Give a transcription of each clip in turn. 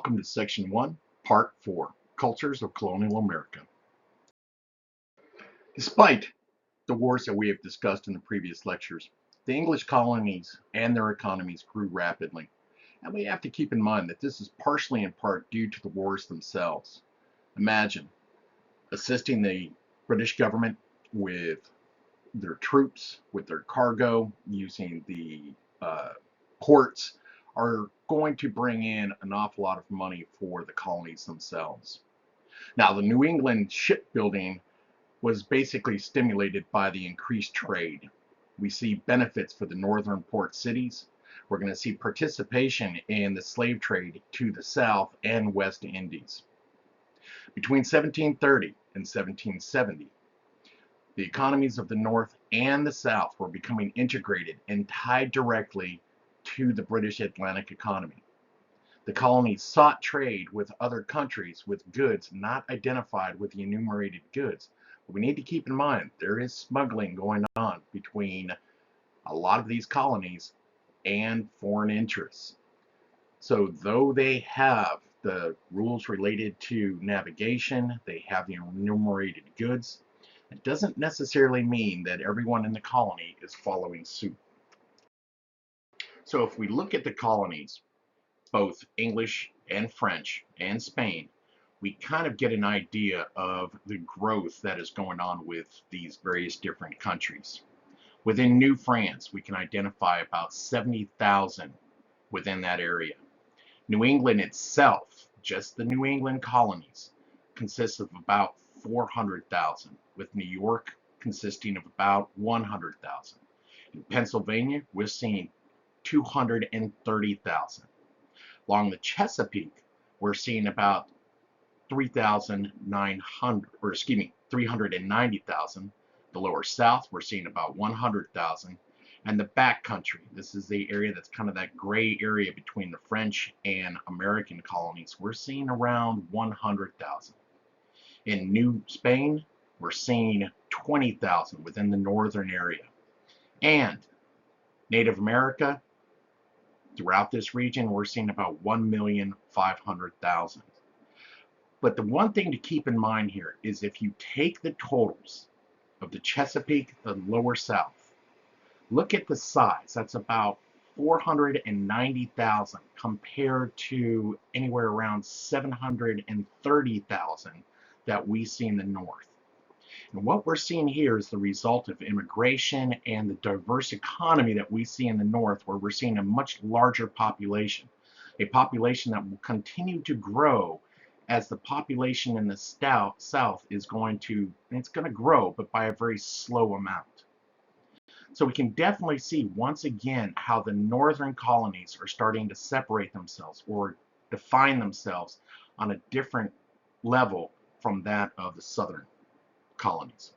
Welcome to Section 1, Part 4, Cultures of Colonial America. Despite the wars that we have discussed in the previous lectures, the English colonies and their economies grew rapidly. And we have to keep in mind that this is partially in part due to the wars themselves. Imagine assisting the British government with their troops, with their cargo, using the ports, are going to bring in an awful lot of money for the colonies themselves. Now, the New England shipbuilding was basically stimulated by the increased trade. We see benefits for the northern port cities. We're going to see participation in the slave trade to the South and West Indies. Between 1730 and 1770, the economies of the North and the South were becoming integrated and tied directly to the British Atlantic economy. The colonies sought trade with other countries with goods not identified with the enumerated goods. But we need to keep in mind there is smuggling going on between a lot of these colonies and foreign interests. So though they have the rules related to navigation, they have the enumerated goods, it doesn't necessarily mean that everyone in the colony is following suit. So if we look at the colonies, both English and French and Spain, we kind of get an idea of the growth that is going on with these various different countries. Within New France, we can identify about 70,000 within that area. New England itself, just the New England colonies, consists of about 400,000, with New York consisting of about 100,000. In Pennsylvania, we're seeing 230,000. Along the Chesapeake, we're seeing about 390,000. The lower South, we're seeing about 100,000. And the backcountry, this is the area that's kind of that gray area between the French and American colonies, we're seeing around 100,000. In New Spain, we're seeing 20,000 within the northern area. And Native America, throughout this region, we're seeing about 1,500,000. But the one thing to keep in mind here is if you take the totals of the Chesapeake, the lower South, look at the size. That's about 490,000 compared to anywhere around 730,000 that we see in the North. And what we're seeing here is the result of immigration and the diverse economy that we see in the North, where we're seeing a much larger population, a population that will continue to grow as the population in the South is going to grow, but by a very slow amount. So we can definitely see once again how the northern colonies are starting to separate themselves or define themselves on a different level from that of the southern colonies.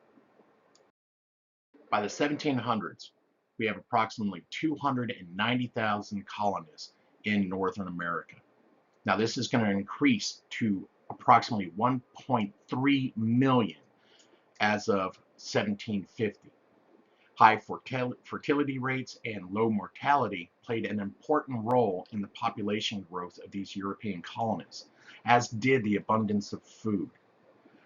By the 1700s, we have approximately 290,000 colonists in Northern America. Now this is going to increase to approximately 1.3 million as of 1750. High fertility rates and low mortality played an important role in the population growth of these European colonies, as did the abundance of food.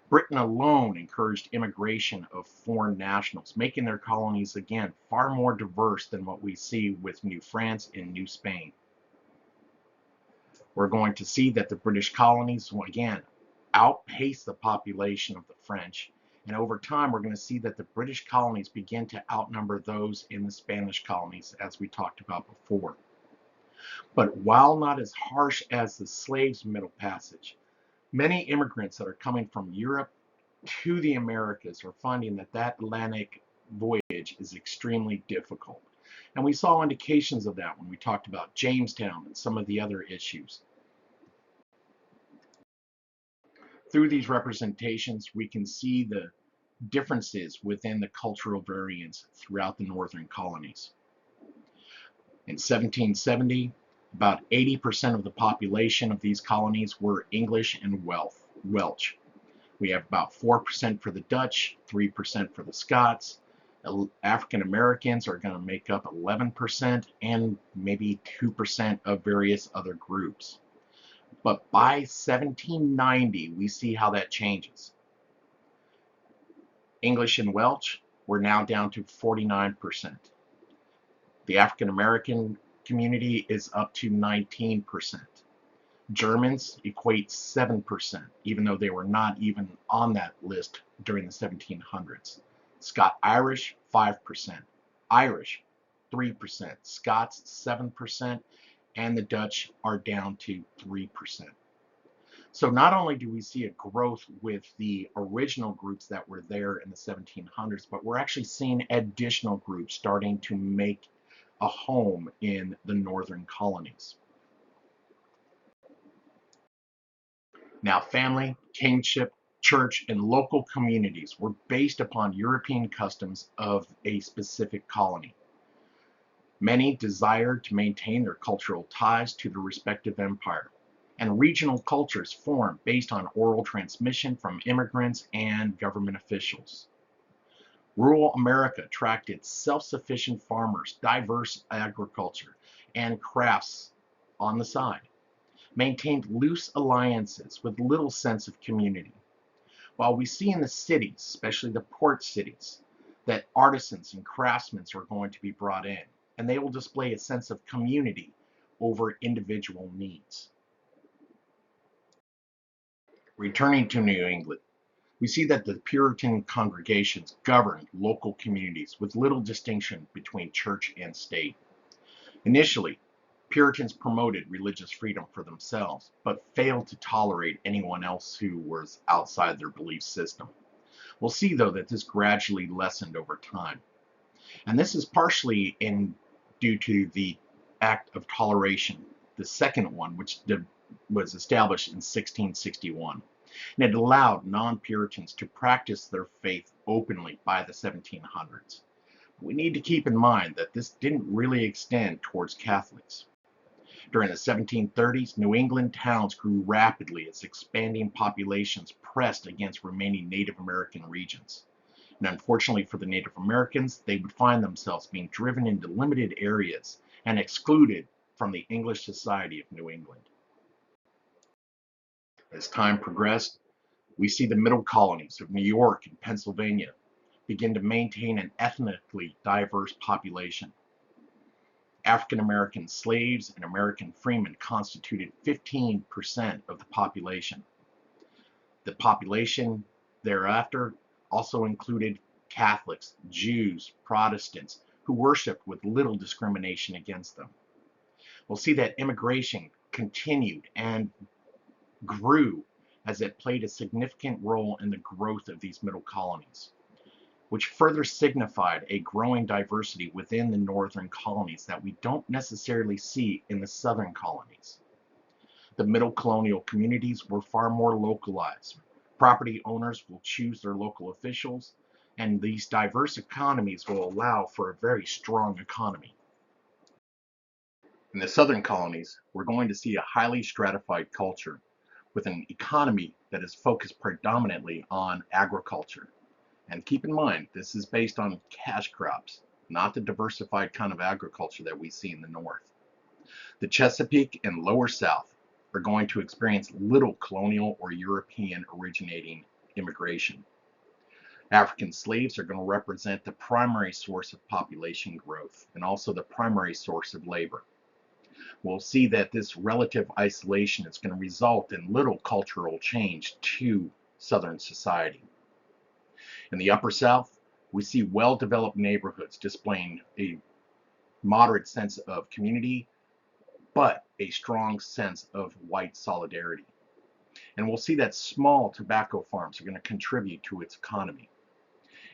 Britain alone encouraged immigration of foreign nationals, making their colonies again far more diverse than what we see with New France and New Spain. We're going to see that the British colonies will again outpace the population of the French, and over time we're going to see that the British colonies begin to outnumber those in the Spanish colonies, as we talked about before. But while not as harsh as the slaves' Middle Passage, many immigrants that are coming from Europe to the Americas are finding that that Atlantic voyage is extremely difficult. And we saw indications of that when we talked about Jamestown and some of the other issues. Through these representations, we can see the differences within the cultural variants throughout the northern colonies. In 1770, about 80% of the population of these colonies were English and Welsh. We have about 4% for the Dutch, 3% for the Scots. African Americans are going to make up 11%, and maybe 2% of various other groups. But by 1790, we see how that changes. English and Welsh were now down to 49%. The African American community is up to 19%. Germans equate 7%, even though they were not even on that list during the 1700s. Scot-Irish, 5%. Irish, 3%. Scots, 7%. And the Dutch are down to 3%. So not only do we see a growth with the original groups that were there in the 1700s, but we're actually seeing additional groups starting to make a home in the northern colonies. Now, family, kingship, church, and local communities were based upon European customs of a specific colony. Many desired to maintain their cultural ties to their respective empire, and regional cultures formed based on oral transmission from immigrants and government officials. Rural America attracted self-sufficient farmers, diverse agriculture, and crafts on the side, maintained loose alliances with little sense of community. While we see in the cities, especially the port cities, that artisans and craftsmen are going to be brought in, and they will display a sense of community over individual needs. Returning to New England, we see that the Puritan congregations governed local communities with little distinction between church and state. Initially, Puritans promoted religious freedom for themselves, but failed to tolerate anyone else who was outside their belief system. We'll see, though, that this gradually lessened over time. And this is partially due to the Act of Toleration, the second one, which was established in 1661. And it allowed non-Puritans to practice their faith openly by the 1700s. We need to keep in mind that this didn't really extend towards Catholics. During the 1730s, New England towns grew rapidly as expanding populations pressed against remaining Native American regions. And unfortunately for the Native Americans, they would find themselves being driven into limited areas and excluded from the English society of New England. As time progressed, we see the middle colonies of New York and Pennsylvania begin to maintain an ethnically diverse population. African American slaves and American freemen constituted 15% of the population. The population thereafter also included Catholics, Jews, Protestants, who worshiped with little discrimination against them. We'll see that immigration continued and grew as it played a significant role in the growth of these middle colonies, which further signified a growing diversity within the northern colonies that we don't necessarily see in the southern colonies. The middle colonial communities were far more localized. Property owners will choose their local officials, and these diverse economies will allow for a very strong economy. In the southern colonies, we're going to see a highly stratified culture with an economy that is focused predominantly on agriculture. And keep in mind, this is based on cash crops, not the diversified kind of agriculture that we see in the north. The Chesapeake and Lower South are going to experience little colonial or European originating immigration. African slaves are going to represent the primary source of population growth and also the primary source of labor. We'll see that this relative isolation is going to result in little cultural change to Southern society. In the Upper South, we see well-developed neighborhoods displaying a moderate sense of community, but a strong sense of white solidarity. And we'll see that small tobacco farms are going to contribute to its economy.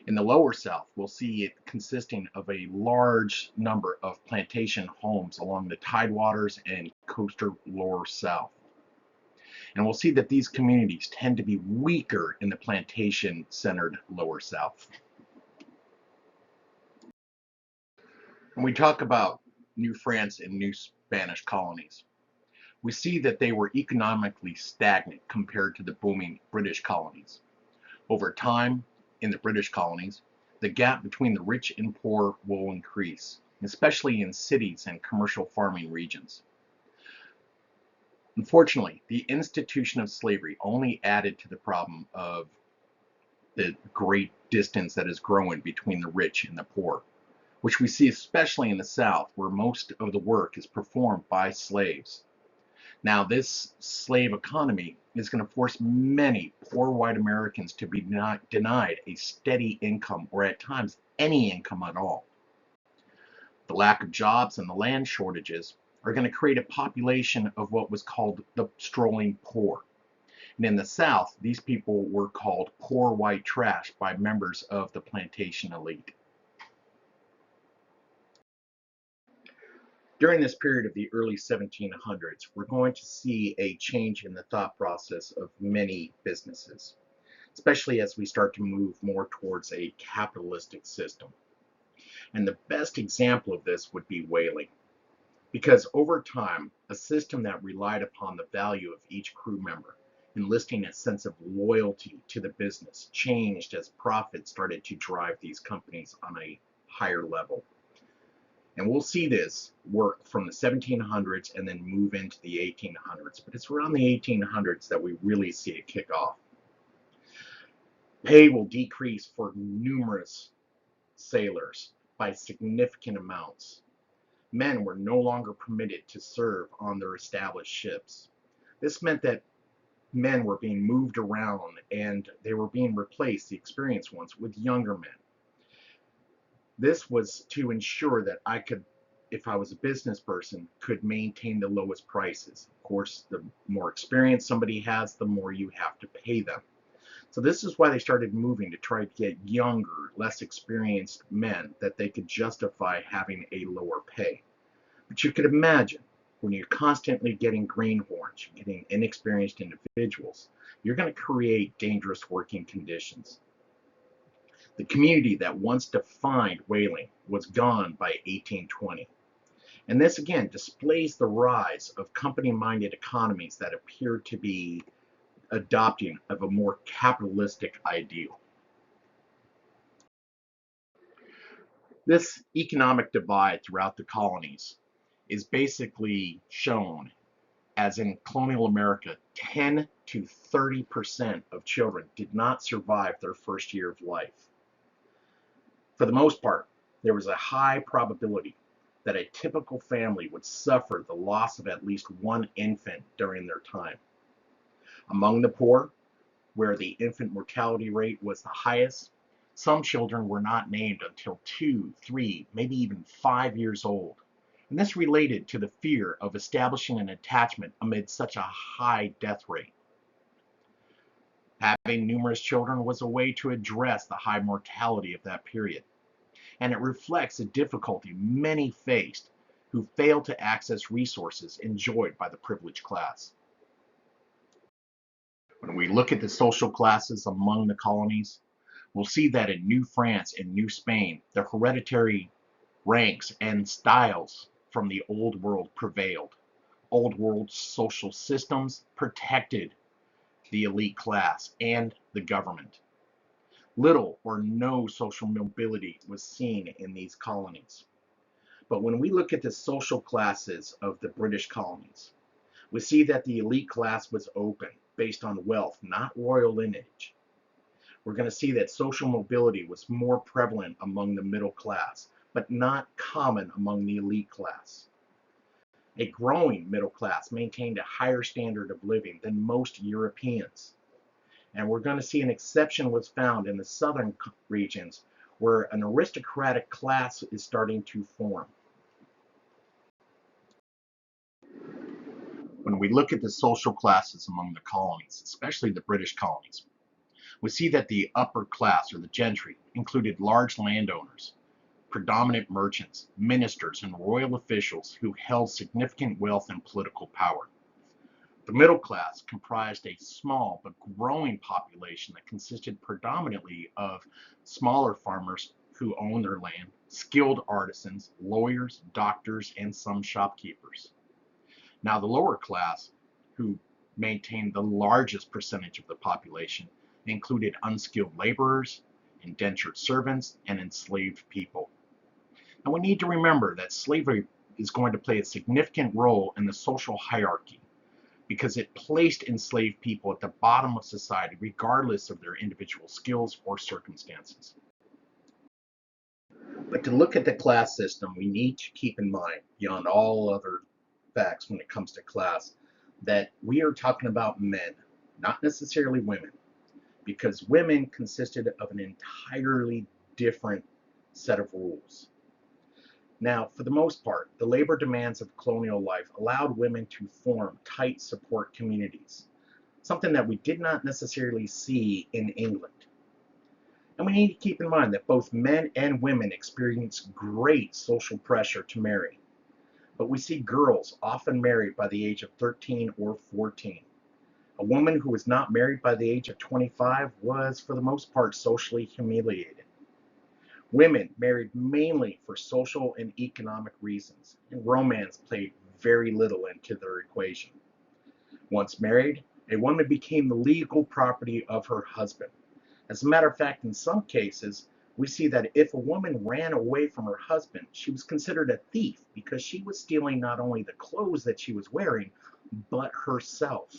In the Lower South, we'll see it consisting of a large number of plantation homes along the tidewaters and coastal Lower South. And we'll see that these communities tend to be weaker in the plantation-centered Lower South. When we talk about New France and New Spanish colonies, we see that they were economically stagnant compared to the booming British colonies. Over time, in the British colonies, the gap between the rich and poor will increase, especially in cities and commercial farming regions. Unfortunately, the institution of slavery only added to the problem of the great distance that is growing between the rich and the poor, which we see especially in the South, where most of the work is performed by slaves. Now, this slave economy is going to force many poor white Americans to be denied a steady income or at times any income at all. The lack of jobs and the land shortages are going to create a population of what was called the strolling poor. And in the South, these people were called poor white trash by members of the plantation elite. During this period of the early 1700s, we're going to see a change in the thought process of many businesses, especially as we start to move more towards a capitalistic system. And the best example of this would be whaling, because over time, a system that relied upon the value of each crew member, enlisting a sense of loyalty to the business, changed as profit started to drive these companies on a higher level. And we'll see this work from the 1700s and then move into the 1800s. But it's around the 1800s that we really see it kick off. Pay will decrease for numerous sailors by significant amounts. Men were no longer permitted to serve on their established ships. This meant that men were being moved around and they were being replaced, the experienced ones, with younger men. This was to ensure that I could, if I was a business person, could maintain the lowest prices. Of course, the more experience somebody has, the more you have to pay them. So this is why they started moving to try to get younger, less experienced men that they could justify having a lower pay. But you could imagine when you're constantly getting greenhorns, getting inexperienced individuals, you're going to create dangerous working conditions. The community that once defined whaling was gone by 1820. And this again displays the rise of company-minded economies that appear to be adopting of a more capitalistic ideal. This economic divide throughout the colonies is basically shown as in colonial America, 10 to 30% of children did not survive their first year of life. For the most part, there was a high probability that a typical family would suffer the loss of at least one infant during their time. Among the poor, where the infant mortality rate was the highest, some children were not named until 2, 3, maybe even 5 years old. And this related to the fear of establishing an attachment amid such a high death rate. Having numerous children was a way to address the high mortality of that period, and it reflects the difficulty many faced who failed to access resources enjoyed by the privileged class. When we look at the social classes among the colonies, we'll see that in New France and New Spain, the hereditary ranks and styles from the Old World prevailed. Old World social systems protected the elite class and the government. Little or no social mobility was seen in these colonies. But when we look at the social classes of the British colonies, we see that the elite class was open, based on wealth, not royal lineage. We're going to see that social mobility was more prevalent among the middle class, but not common among the elite class. A growing middle class maintained a higher standard of living than most Europeans. And we're going to see an exception was found in the southern regions where an aristocratic class is starting to form. When we look at the social classes among the colonies, especially the British colonies, we see that the upper class, or the gentry, included large landowners, predominant merchants, ministers, and royal officials who held significant wealth and political power. The middle class comprised a small but growing population that consisted predominantly of smaller farmers who owned their land, skilled artisans, lawyers, doctors, and some shopkeepers. Now, the lower class, who maintained the largest percentage of the population, included unskilled laborers, indentured servants, and enslaved people. And we need to remember that slavery is going to play a significant role in the social hierarchy. because it placed enslaved people at the bottom of society, regardless of their individual skills or circumstances. But to look at the class system, we need to keep in mind, beyond all other facts when it comes to class, that we are talking about men, not necessarily women, because women consisted of an entirely different set of rules. Now, for the most part, the labor demands of colonial life allowed women to form tight support communities, something that we did not necessarily see in England. And we need to keep in mind that both men and women experience great social pressure to marry. But we see girls often married by the age of 13 or 14. A woman who was not married by the age of 25 was, for the most part, socially humiliated. Women married mainly for social and economic reasons, and romance played very little into their equation. Once married, a woman became the legal property of her husband. As a matter of fact, in some cases, we see that if a woman ran away from her husband, she was considered a thief because she was stealing not only the clothes that she was wearing, but herself.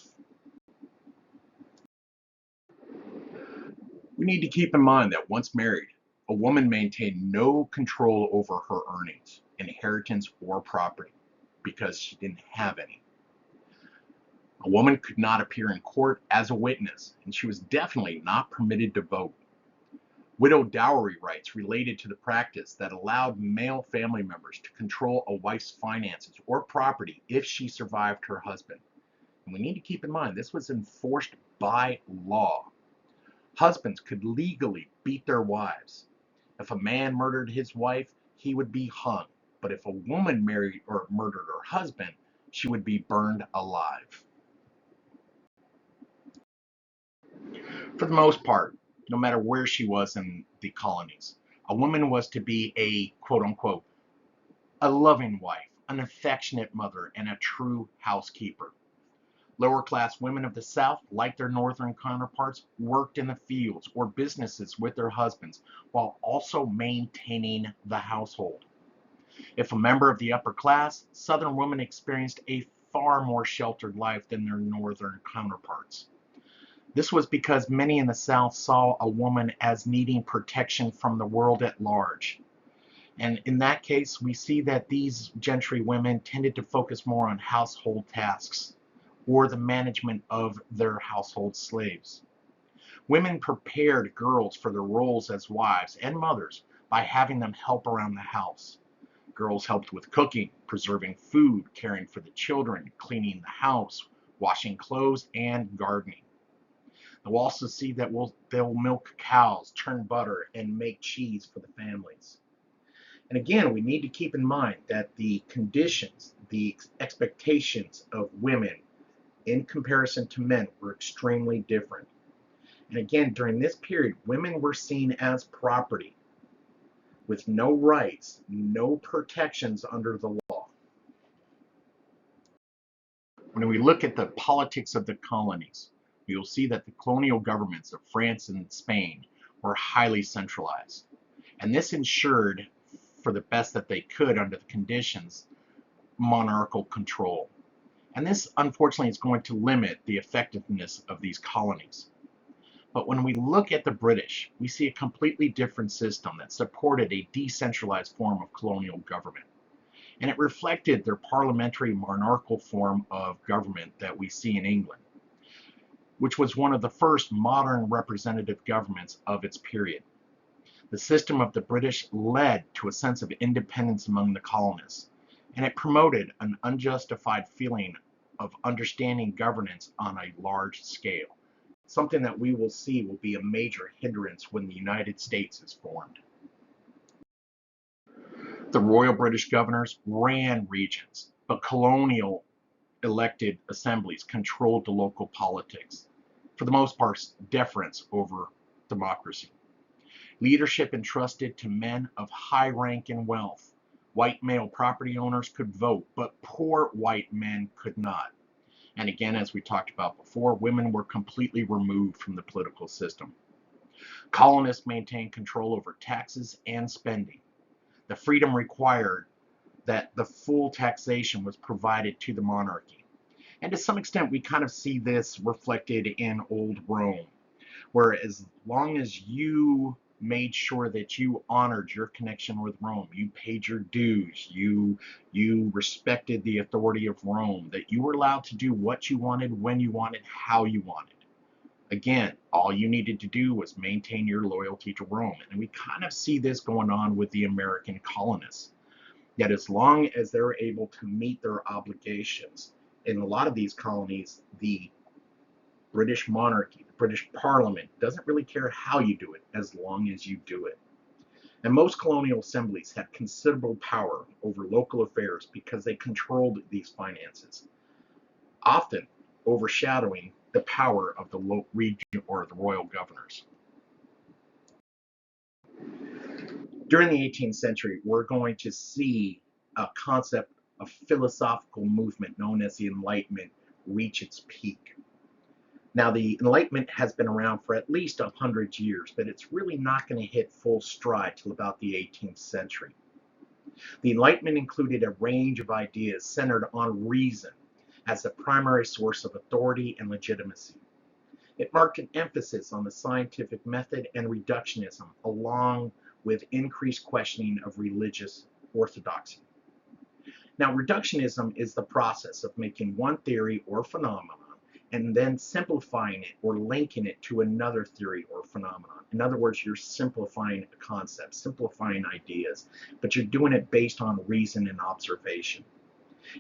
We need to keep in mind that once married, a woman maintained no control over her earnings, inheritance, or property because she didn't have any. A woman could not appear in court as a witness, and she was definitely not permitted to vote. Widow dowry rights related to the practice that allowed male family members to control a wife's finances or property if she survived her husband. And we need to keep in mind this was enforced by law. Husbands could legally beat their wives. If a man murdered his wife, he would be hung. But if a woman married or murdered her husband, she would be burned alive. For the most part, no matter where she was in the colonies, a woman was to be a quote unquote a loving wife, an affectionate mother, and a true housekeeper. Lower class women of the South, like their northern counterparts, worked in the fields or businesses with their husbands while also maintaining the household. If a member of the upper class, Southern women experienced a far more sheltered life than their northern counterparts. This was because many in the South saw a woman as needing protection from the world at large. And in that case, we see that these gentry women tended to focus more on household tasks or the management of their household slaves. Women prepared girls for their roles as wives and mothers by having them help around the house. Girls helped with cooking, preserving food, caring for the children, cleaning the house, washing clothes, and gardening. They'll also see that they'll milk cows, churn butter, and make cheese for the families. And again, we need to keep in mind that the conditions, the expectations of women in comparison to men were extremely different. And again, during this period, women were seen as property with no rights, no protections under the law. When we look at the politics of the colonies, you'll see that the colonial governments of France and Spain were highly centralized. And this ensured, for the best that they could under the conditions, monarchical control. And this, unfortunately, is going to limit the effectiveness of these colonies. But when we look at the British, we see a completely different system that supported a decentralized form of colonial government. And it reflected their parliamentary monarchical form of government that we see in England, which was one of the first modern representative governments of its period. The system of the British led to a sense of independence among the colonists, and it promoted an unjustified feeling of understanding governance on a large scale, something that we will see will be a major hindrance when the United States is formed. The Royal British Governors ran regions, but colonial elected assemblies controlled the local politics, for the most part, deference over democracy. Leadership entrusted to men of high rank and wealth. White male property owners could vote, but poor white men could not. And again, as we talked about before, women were completely removed from the political system. Colonists maintained control over taxes and spending. The freedom required that the full taxation was provided to the monarchy. And to some extent, we kind of see this reflected in old Rome, where as long as you made sure that you honored your connection with Rome, you paid your dues, you respected the authority of Rome, that you were allowed to do what you wanted, when you wanted, how you wanted. Again, all you needed to do was maintain your loyalty to Rome. And we kind of see this going on with the American colonists. Yet as long as they're able to meet their obligations, in a lot of these colonies, the British monarchy, the British Parliament, doesn't really care how you do it as long as you do it. And most colonial assemblies had considerable power over local affairs because they controlled these finances, often overshadowing the power of the region or the royal governors. During the 18th century, we're going to see a concept of philosophical movement known as the Enlightenment reach its peak. Now, the Enlightenment has been around for at least 100 years, but it's really not going to hit full stride till about the 18th century. The Enlightenment included a range of ideas centered on reason as the primary source of authority and legitimacy. It marked an emphasis on the scientific method and reductionism, along with increased questioning of religious orthodoxy. Now, reductionism is the process of making one theory or phenomenon and then simplifying it or linking it to another theory or phenomenon. In other words, you're simplifying a concept, simplifying ideas, but you're doing it based on reason and observation.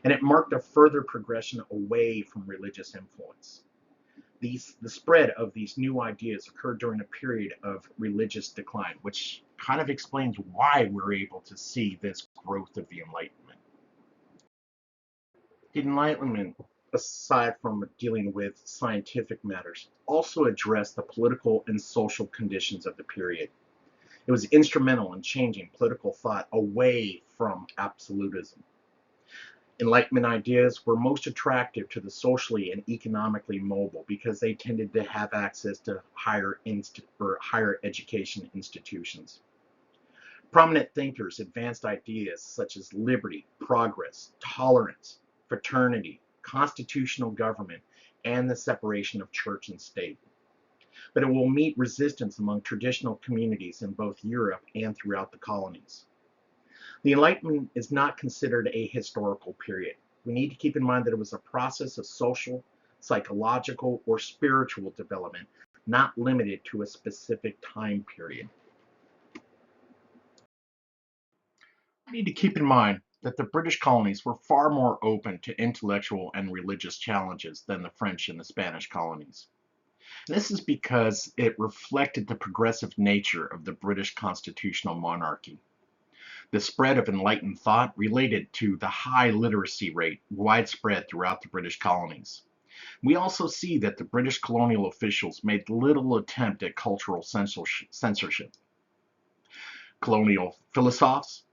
And it marked a further progression away from religious influence. The spread of these new ideas occurred during a period of religious decline, which kind of explains why we're able to see this growth of the Enlightenment. The Enlightenment, aside from dealing with scientific matters, also addressed the political and social conditions of the period. It was instrumental in changing political thought away from absolutism. Enlightenment ideas were most attractive to the socially and economically mobile because they tended to have access to higher education institutions. Prominent thinkers advanced ideas such as liberty, progress, tolerance, fraternity, constitutional government, and the separation of church and state. But it will meet resistance among traditional communities in both Europe and throughout the colonies. The Enlightenment is not considered a historical period. We need to keep in mind that it was a process of social, psychological, or spiritual development, not limited to a specific time period. We need to keep in mind that the British colonies were far more open to intellectual and religious challenges than the French and the Spanish colonies. And this is because it reflected the progressive nature of the British constitutional monarchy. The spread of enlightened thought related to the high literacy rate widespread throughout the British colonies. We also see that the British colonial officials made little attempt at cultural censorship. Colonial philosophers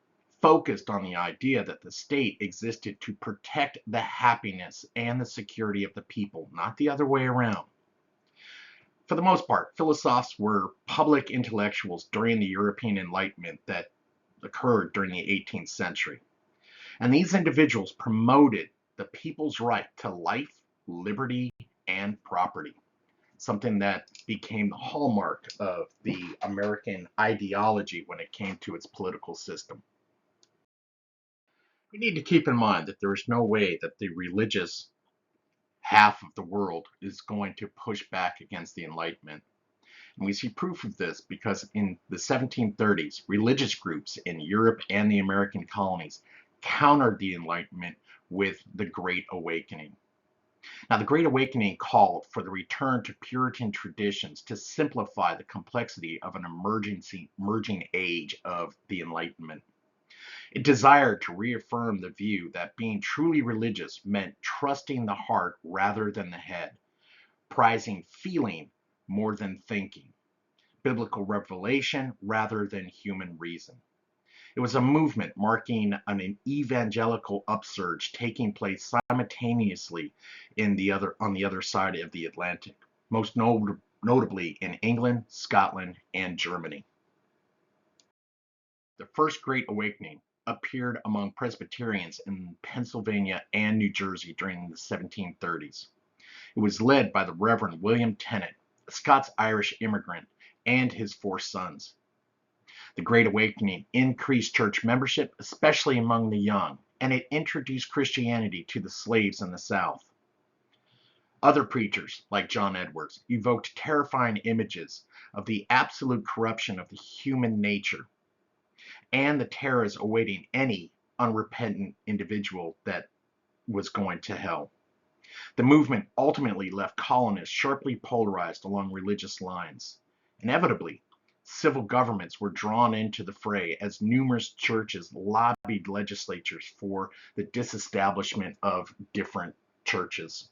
focused on the idea that the state existed to protect the happiness and the security of the people, not the other way around. For the most part, philosophers were public intellectuals during the European Enlightenment that occurred during the 18th century. And these individuals promoted the people's right to life, liberty, and property, something that became the hallmark of the American ideology when it came to its political system. We need to keep in mind that there is no way that the religious half of the world is going to push back against the Enlightenment. And we see proof of this because in the 1730s, religious groups in Europe and the American colonies countered the Enlightenment with the Great Awakening. Now, the Great Awakening called for the return to Puritan traditions to simplify the complexity of an emerging age of the Enlightenment. It desired to reaffirm the view that being truly religious meant trusting the heart rather than the head, prizing feeling more than thinking, biblical revelation rather than human reason. It was a movement marking an evangelical upsurge taking place simultaneously on the other side of the Atlantic, most notably in England, Scotland, and Germany. The First Great Awakening appeared among Presbyterians in Pennsylvania and New Jersey during the 1730s. It was led by the Reverend William Tennant, a Scots-Irish immigrant, and his 4 sons. The Great Awakening increased church membership, especially among the young, and it introduced Christianity to the slaves in the South. Other preachers, like John Edwards, evoked terrifying images of the absolute corruption of the human nature and the terrors awaiting any unrepentant individual that was going to hell. The movement ultimately left colonists sharply polarized along religious lines. Inevitably, civil governments were drawn into the fray as numerous churches lobbied legislatures for the disestablishment of different churches.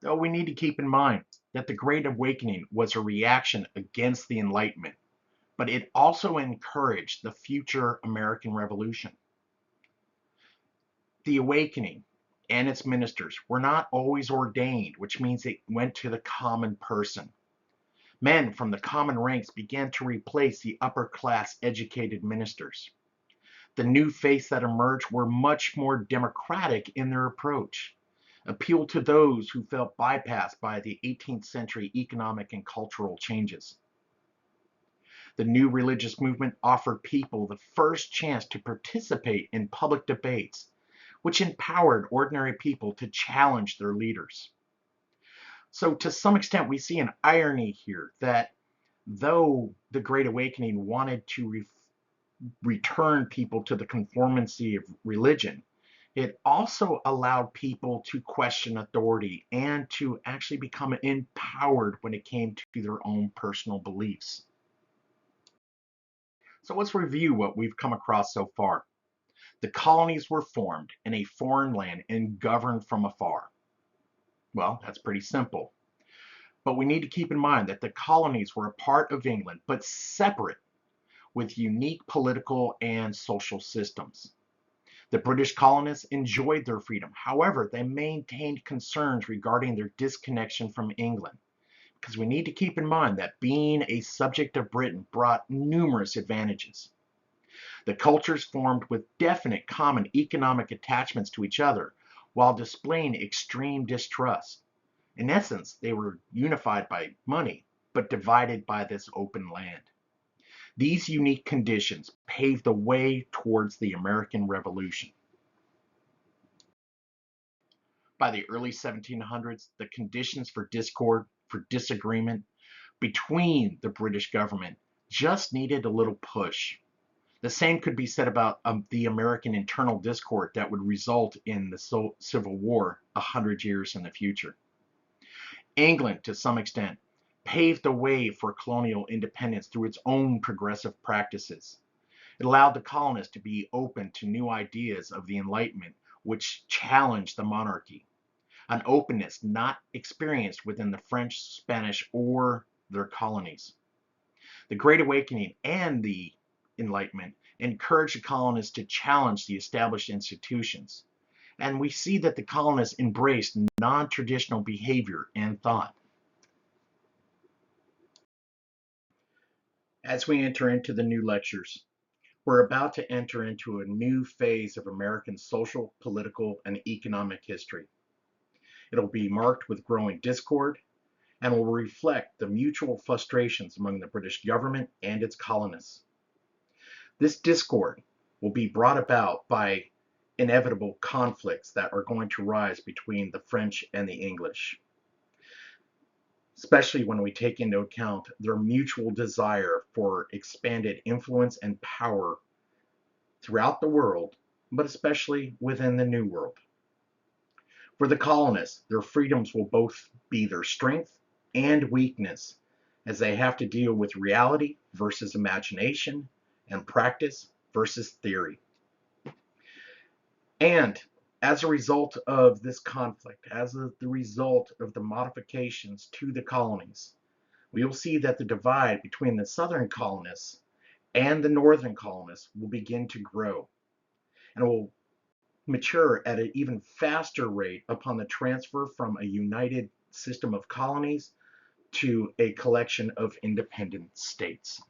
Though we need to keep in mind that the Great Awakening was a reaction against the Enlightenment, but it also encouraged the future American Revolution. The Awakening and its ministers were not always ordained, which means it went to the common person. Men from the common ranks began to replace the upper class educated ministers. The new faiths that emerged were much more democratic in their approach, appealed to those who felt bypassed by the 18th century economic and cultural changes. The new religious movement offered people the first chance to participate in public debates, which empowered ordinary people to challenge their leaders. So, to some extent, we see an irony here that though the Great Awakening wanted to return people to the conformity of religion, it also allowed people to question authority and to actually become empowered when it came to their own personal beliefs. So let's review what we've come across so far. The colonies were formed in a foreign land and governed from afar. Well, that's pretty simple. But we need to keep in mind that the colonies were a part of England, but separate, with unique political and social systems. The British colonists enjoyed their freedom. However, they maintained concerns regarding their disconnection from England, because we need to keep in mind that being a subject of Britain brought numerous advantages. The cultures formed with definite common economic attachments to each other, while displaying extreme distrust. In essence, they were unified by money, but divided by this open land. These unique conditions paved the way towards the American Revolution. By the early 1700s, the conditions for discord, for disagreement between the British government just needed a little push. The same could be said about the American internal discord that would result in the Civil War 100 years in the future. England, to some extent, paved the way for colonial independence through its own progressive practices. It allowed the colonists to be open to new ideas of the Enlightenment, which challenged the monarchy, an openness not experienced within the French, Spanish, or their colonies. The Great Awakening and the Enlightenment encouraged the colonists to challenge the established institutions. And we see that the colonists embraced non-traditional behavior and thought. As we enter into the new lectures, we're about to enter into a new phase of American social, political, and economic history. It'll be marked with growing discord and will reflect the mutual frustrations among the British government and its colonists. This discord will be brought about by inevitable conflicts that are going to rise between the French and the English, especially when we take into account their mutual desire for expanded influence and power throughout the world, but especially within the New World. For the colonists, their freedoms will both be their strength and weakness, as they have to deal with reality versus imagination and practice versus theory. And as a result of this conflict, as a, the result of the modifications to the colonies, we will see that the divide between the southern colonists and the northern colonists will begin to grow and will mature at an even faster rate upon the transfer from a united system of colonies to a collection of independent states.